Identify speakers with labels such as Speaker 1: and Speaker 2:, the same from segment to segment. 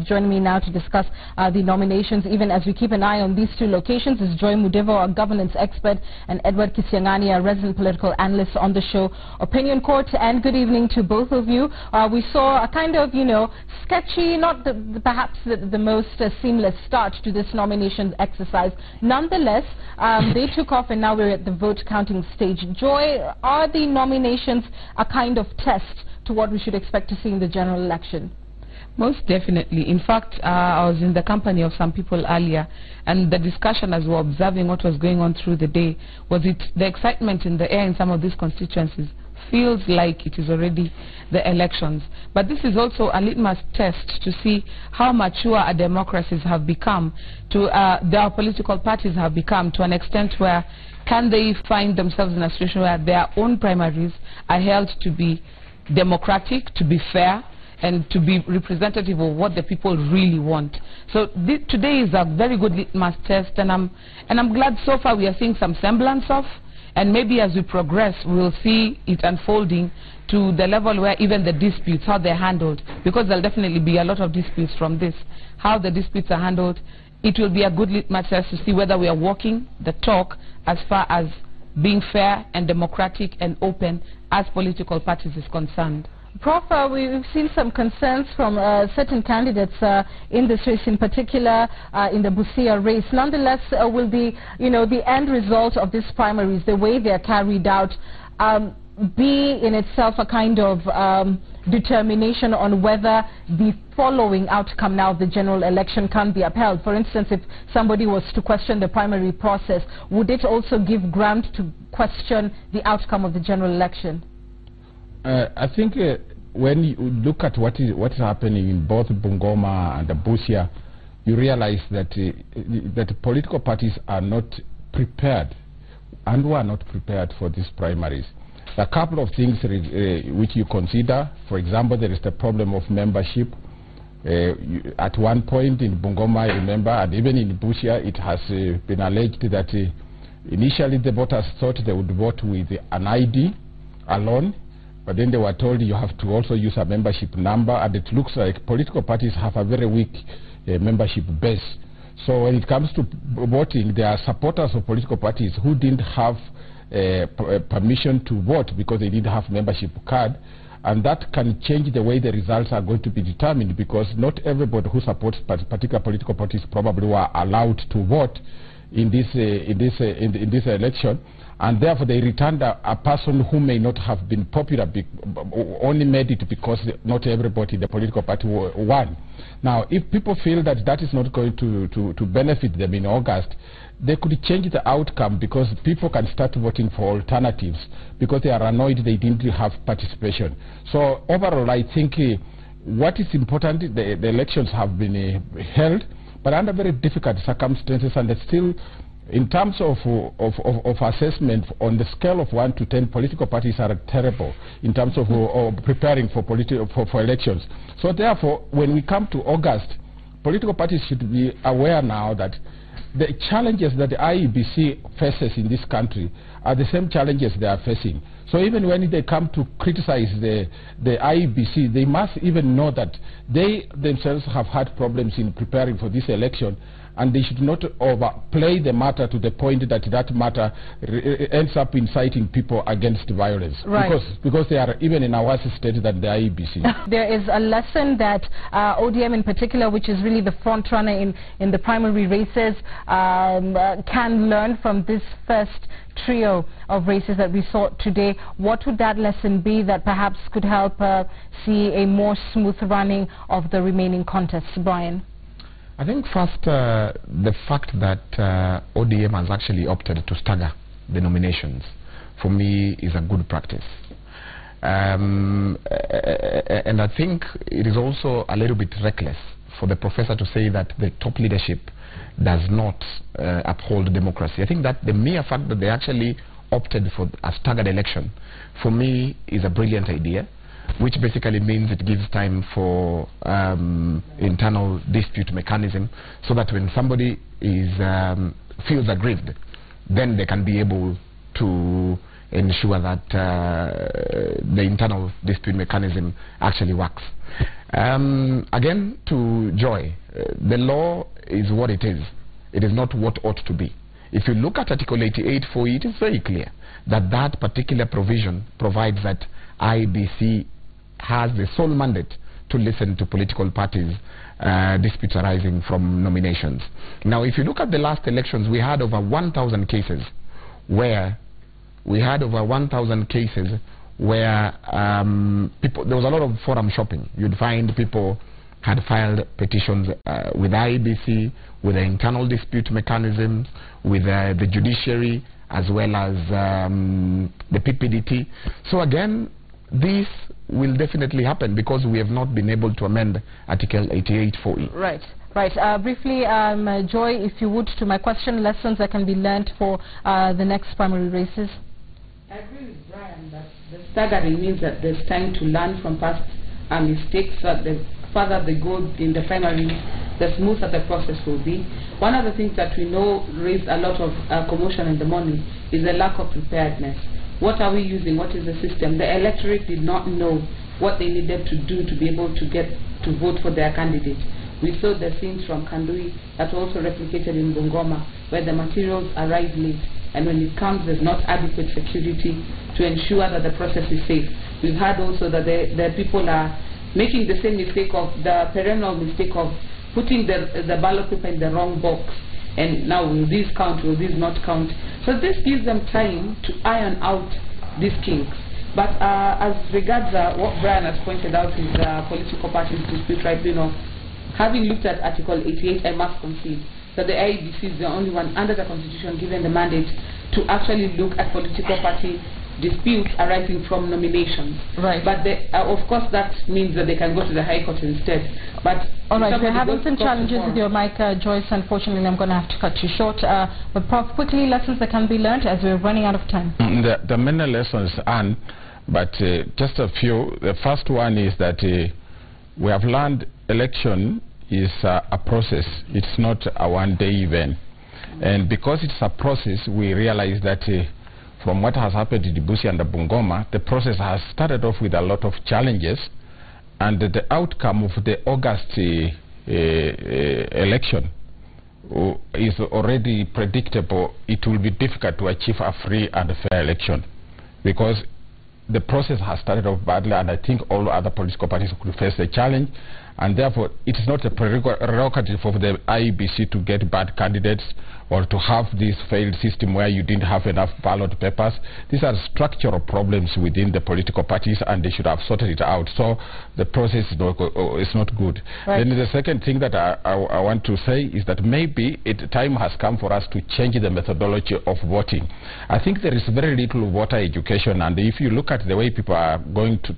Speaker 1: Joining me now to discuss the nominations, even as we keep an eye on these two locations, is Joy Mudevo, a governance expert, and Edward Kisiangani, a resident political analyst on the show Opinion Court. And good evening to both of you. We saw a kind of, sketchy, not perhaps the most seamless start to this nomination exercise. Nonetheless, they took off and now we're at the vote counting stage. Joy, are the nominations a kind of test to what we should expect to see in the general election?
Speaker 2: Most definitely. In fact, I was in the company of some people earlier, and the discussion as we were observing what was going on through the day was the excitement in the air in some of these constituencies feels like it is already the elections. But this is also a litmus test to see how mature our democracies have become, our political parties have become, to an extent where can they find themselves in a situation where their own primaries are held to be democratic, to be fair, and to be representative of what the people really want. So today is a very good litmus test, and I'm glad so far we are seeing some semblance of, and maybe as we progress we'll see it unfolding to the level where even the disputes, how they're handled, because there'll definitely be a lot of disputes from this, how the disputes are handled. It will be a good litmus test to see whether we are walking the talk as far as being fair and democratic and open as political parties is concerned.
Speaker 1: Prof, we've seen some concerns from certain candidates in this race, in particular in the Busia race. Nonetheless, will the end result of these primaries, the way they are carried out, be in itself a kind of determination on whether the following outcome now of the general election can be upheld? For instance, if somebody was to question the primary process, would it also give ground to question the outcome of the general election?
Speaker 3: I think when you look at what is happening in both Bungoma and Busia, you realize that that political parties are not prepared and were not prepared for these primaries. A couple of things which you consider. For example, there is the problem of membership. At one point in Bungoma, I remember, and even in Busia, it has been alleged that initially the voters thought they would vote with an ID alone, but then they were told you have to also use a membership number, and it looks like political parties have a very weak membership base. So when it comes to voting, there are supporters of political parties who didn't have permission to vote because they didn't have membership card, and that can change the way the results are going to be determined, because not everybody who supports particular political parties probably were allowed to vote in this election. And therefore they returned a person who may not have been popular, only made it because not everybody in the political party won. Now, if people feel that that is not going to benefit them in August, they could change the outcome, because people can start voting for alternatives because they are annoyed they didn't have participation. So overall, I think what is important, the elections have been held, but under very difficult circumstances, and still, in terms of assessment, on the scale of 1 to 10, political parties are terrible in terms of preparing for elections. So therefore, when we come to August, political parties should be aware now that the challenges that the IEBC faces in this country are the same challenges they are facing. So even when they come to criticize the IEBC, they must even know that they themselves have had problems in preparing for this election, and they should not overplay the matter to the point that that matter ends up inciting people against violence.
Speaker 1: Right.
Speaker 3: Because they are even in a worse state than the IEBC.
Speaker 1: There is a lesson that ODM in particular, which is really the front runner in the primary races, can learn from this first trio of races that we saw today. What would that lesson be that perhaps could help see a more smooth running of the remaining contests? Brian?
Speaker 4: I think first, the fact that ODM has actually opted to stagger the nominations, for me, is a good practice. And I think it is also a little bit reckless for the professor to say that the top leadership does not uphold democracy. I think that the mere fact that they actually opted for a staggered election, for me, is a brilliant idea, which basically means it gives time for internal dispute mechanism, so that when somebody is feels aggrieved, then they can be able to ensure that the internal dispute mechanism actually works. Again, to Joy, the law is what it is. It is not what ought to be. If you look at Article 88.4, it is very clear that that particular provision provides that IEBC has the sole mandate to listen to political parties' disputes arising from nominations. Now, if you look at the last elections, we had over 1,000 cases where there was a lot of forum shopping. You'd find people had filed petitions with IEBC, with the internal dispute mechanisms, with the judiciary, as well as the PPDT. So again, this will definitely happen because we have not been able to amend Article 88.4E.
Speaker 1: Right. Right. Briefly, Joy, if you would, to my question, lessons that can be learned for the next primary races.
Speaker 2: I agree with Brian that the staggering means that there's time to learn from past mistakes, that the further they go in the primary, the smoother the process will be. One of the things that we know raised a lot of commotion in the morning is the lack of preparedness. What are we using? What is the system? The electorate did not know what they needed to do to be able to get to vote for their candidate. We saw the scenes from Kandui that were also replicated in Bungoma, where the materials arrive late, and when it comes, there's not adequate security to ensure that the process is safe. We've heard also that the people are making the same mistake of the perennial mistake of putting the ballot paper in the wrong box, and now will this count, will this not count? So this gives them time to iron out these kinks. But as regards what Brian has pointed out is political parties dispute tribunal, having looked at Article 88, I must concede that the IEBC is the only one under the Constitution given the mandate to actually look at political party disputes arising from nominations.
Speaker 1: Right.
Speaker 2: But of course that means that they can go to the High Court instead. But
Speaker 1: all right, we're having some challenges with your mic, Joyce. Unfortunately, I'm going to have to cut you short. But Prof, quickly, lessons that can be learned as we're running out of time.
Speaker 3: The many lessons, Anne, but just a few. The first one is that we have learned election is a process. It's not a one-day event. And because it's a process, we realize that from what has happened in Busia and Bungoma, the process has started off with a lot of challenges, and the outcome of the August election is already predictable. It will be difficult to achieve a free and fair election because the process has started off badly, and I think all other political parties could face the challenge, and therefore it is not a prerogative of the IEBC to get bad candidates or to have this failed system where you didn't have enough ballot papers. These are structural problems within the political parties, and they should have sorted it out. So the process is not good. Right. Then the second thing that I want to say is that maybe time has come for us to change the methodology of voting. I think there is very little voter education, and if you look at the way people are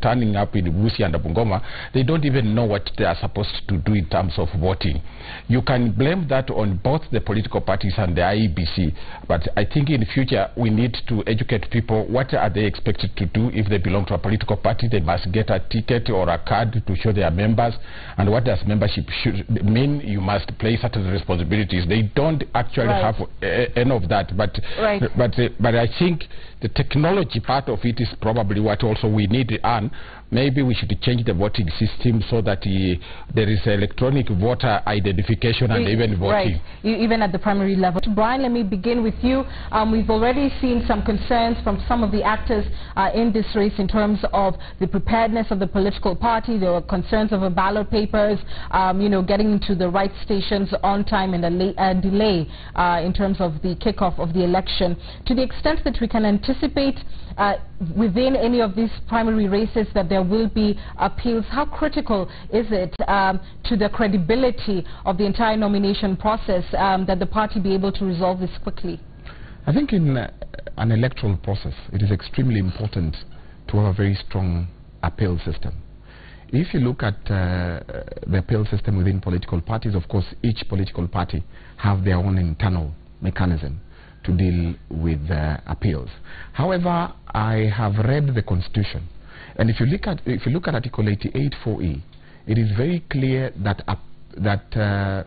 Speaker 3: turning up in Busia and Bungoma, they don't even know what they are supposed to do in terms of voting. You can blame that on both the political parties and the IEBC, but I think in the future we need to educate people. What are they expected to do if they belong to a political party? They must get a ticket or a card to show they are members, and what does membership should mean? You must play certain responsibilities. They don't actually have any of that, but I think the technology part of it is probably what also we need, and maybe we should change the voting system so that there is electronic voter identification and even voting.
Speaker 1: Right, even at the primary level. Brian, let me begin with you. We've already seen some concerns from some of the actors in this race in terms of the preparedness of the political party. There were concerns over ballot papers, getting into the right stations on time, and a delay in terms of the kickoff of the election. To the extent that we can anticipate within any of these primary races that there will be appeals, how critical is it to the credibility of the entire nomination process that the party be able to resolve this quickly?
Speaker 4: I think in an electoral process, it is extremely important to have a very strong appeal system. If you look at the appeal system within political parties, of course, each political party have their own internal mechanism to deal with appeals. However, I have read the Constitution, and if you look at Article 88.4E, it is very clear that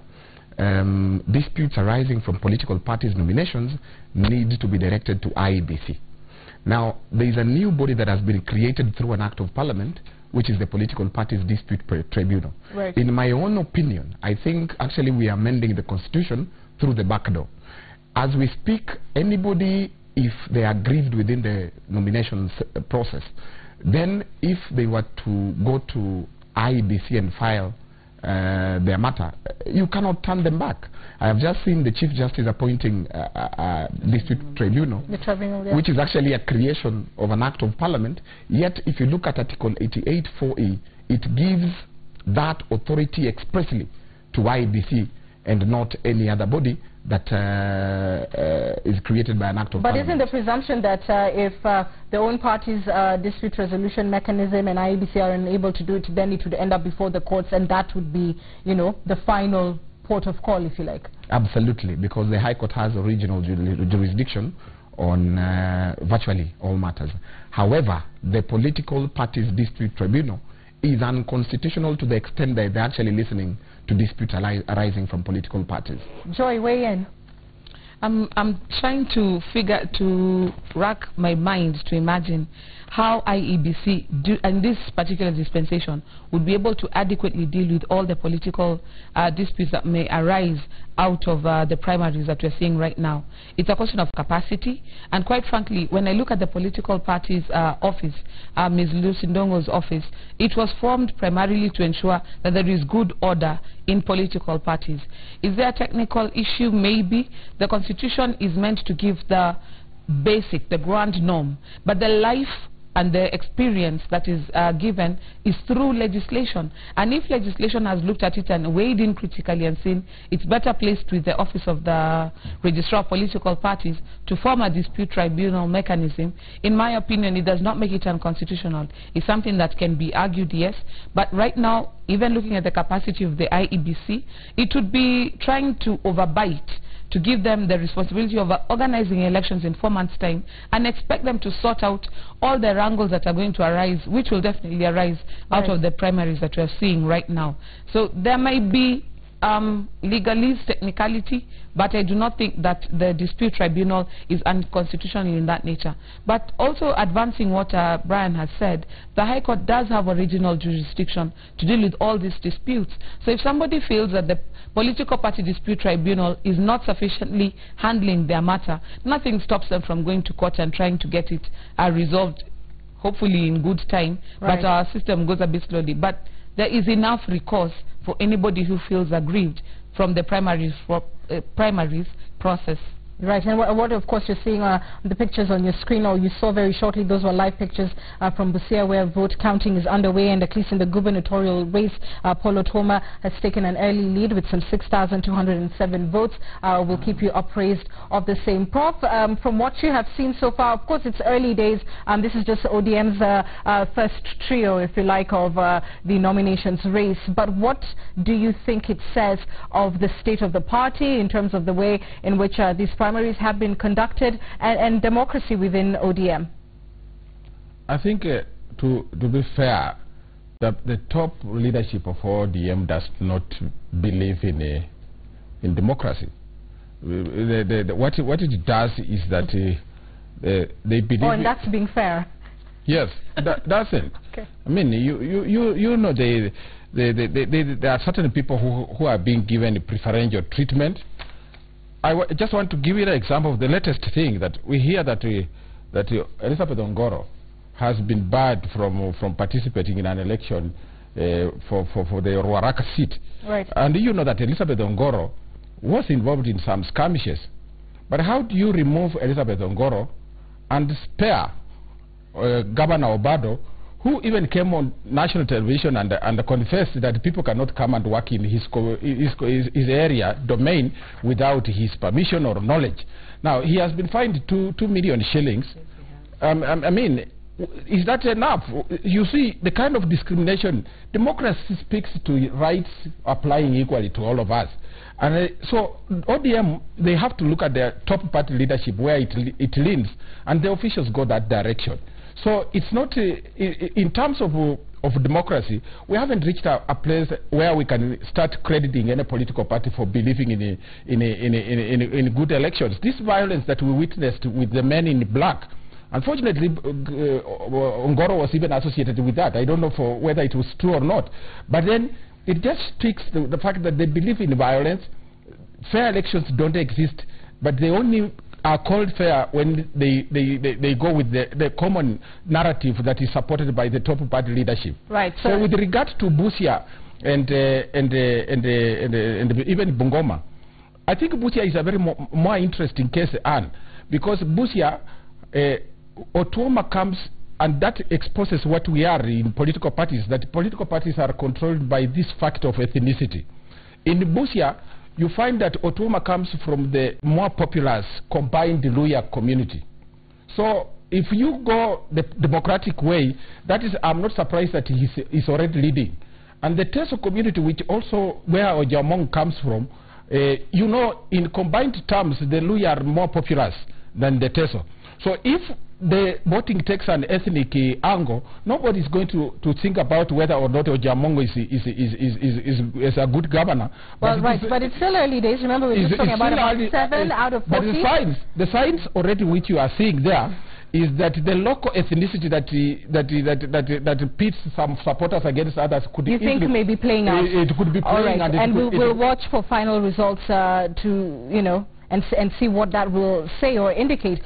Speaker 4: disputes arising from political parties' nominations need to be directed to IEBC. Now, there is a new body that has been created through an act of parliament, which is the Political Parties Dispute Tribunal.
Speaker 1: Right.
Speaker 4: In my own opinion, I think actually we are amending the constitution through the back door. As we speak, anybody, if they are aggrieved within the nominations process, then if they were to go to IEBC and file their matter, you cannot turn them back. I have just seen the Chief Justice appointing a dispute tribunal,
Speaker 1: yeah,
Speaker 4: which is actually a creation of an act of parliament. Yet, if you look at Article 88(4)(e), it gives that authority expressly to IEBC and not any other body that is created by an act of parliament.
Speaker 1: But isn't the presumption that if their own party's dispute resolution mechanism and IEBC are unable to do it, then it would end up before the courts, and that would be, you know, the final port of call, if you like?
Speaker 4: Absolutely, because the High Court has original jurisdiction on virtually all matters. However, the Political Parties Dispute Tribunal is unconstitutional to the extent that they're actually listening to disputes arising from political parties.
Speaker 1: Joy, weigh in.
Speaker 2: I'm trying to rack my mind to imagine how IEBC and this particular dispensation would be able to adequately deal with all the political disputes that may arise out of the primaries that we're seeing right now. It's a question of capacity, and quite frankly, when I look at the political party's office, Ms. Lucy Ndongo's office, it was formed primarily to ensure that there is good order in political parties. Is there a technical issue? Maybe. The Constitution is meant to give the basic, the grand norm, but the life and the experience that is given is through legislation. And if legislation has looked at it and weighed in critically and seen it's better placed with the office of the Registrar of Political Parties to form a dispute tribunal mechanism, in my opinion, it does not make it unconstitutional. It's something that can be argued, yes, but right now, even looking at the capacity of the IEBC, it would be trying to overbite to give them the responsibility of organizing elections in 4 months' time and expect them to sort out all the wrangles that are going to arise, which will definitely arise out of the primaries that we are seeing right now. So there might be legalese technicality, but I do not think that the dispute tribunal is unconstitutional in that nature. But also advancing what Brian has said, the High Court does have original jurisdiction to deal with all these disputes. So if somebody feels that the political party dispute tribunal is not sufficiently handling their matter, nothing stops them from going to court and trying to get it resolved, hopefully in good time, but our system goes a bit slowly. But there is enough recourse for anybody who feels aggrieved from the primaries process.
Speaker 1: Right, and what of course you're seeing the pictures on your screen, or you saw very shortly, those were live pictures from Busia, where vote counting is underway, and at least in the gubernatorial race, Paulo Thoma has taken an early lead with some 6,207 votes. We'll keep you appraised of the same. Prof, from what you have seen so far, of course it's early days, this is just ODM's first trio, if you like, of the nominations race, but what do you think it says of the state of the party in terms of the way in which these primaries have been conducted and democracy within ODM?
Speaker 3: I think to be fair, the top leadership of ODM does not believe in democracy. What it does is that they believe...
Speaker 1: Oh, and that's being fair.
Speaker 3: Yes, that's it.
Speaker 1: Okay.
Speaker 3: I mean, you know, there are certain people who are being given preferential treatment. I just want to give you an example of the latest thing that we hear that Elizabeth Ongoro has been barred from participating in an election for the Ruaraka seat.
Speaker 1: Right. And
Speaker 3: you know that Elizabeth Ongoro was involved in some skirmishes. But how do you remove Elizabeth Ongoro and spare Governor Obado, who even came on national television and confessed that people cannot come and work in his area, domain, without his permission or knowledge? Now, he has been fined 2 million shillings. I mean, is that enough? You see, the kind of discrimination, democracy speaks to rights applying equally to all of us. And so ODM, they have to look at their top party leadership, where it leans, and the officials go that direction. So it's not, in terms of democracy, we haven't reached a place where we can start crediting any political party for believing in good elections. This violence that we witnessed with the men in black Unfortunately, Ngoro was even associated with that. I don't know for whether it was true or not. But then it just speaks to the fact that they believe in violence. Fair elections don't exist, but they only are called fair when they go with the common narrative that is supported by the top party leadership.
Speaker 1: Right.
Speaker 3: So with regard to Busia and even Bungoma, I think Busia is a very more interesting case, Anne, because Busia, Otuoma comes, and that exposes what we are in political parties, that political parties are controlled by this fact of ethnicity. In Busia, you find that Otuoma comes from the more populous combined Luya community. So if you go the democratic way, that is, I'm not surprised that he's already leading. And the Teso community, which also where Ojamong comes from, you know, in combined terms, the Luya are more populous than the Teso. So if the voting takes an ethnic angle, nobody is going to think about whether or not Ojamongo is a good governor.
Speaker 1: Well, but it's still early days. Remember, we're just talking about 7 out of 40.
Speaker 3: But the signs already which you are seeing there is that the local ethnicity that pits some supporters against others could.
Speaker 1: You think may be playing out?
Speaker 3: It could be playing.
Speaker 1: All right. And we'll watch for final results to and see what that will say or indicate.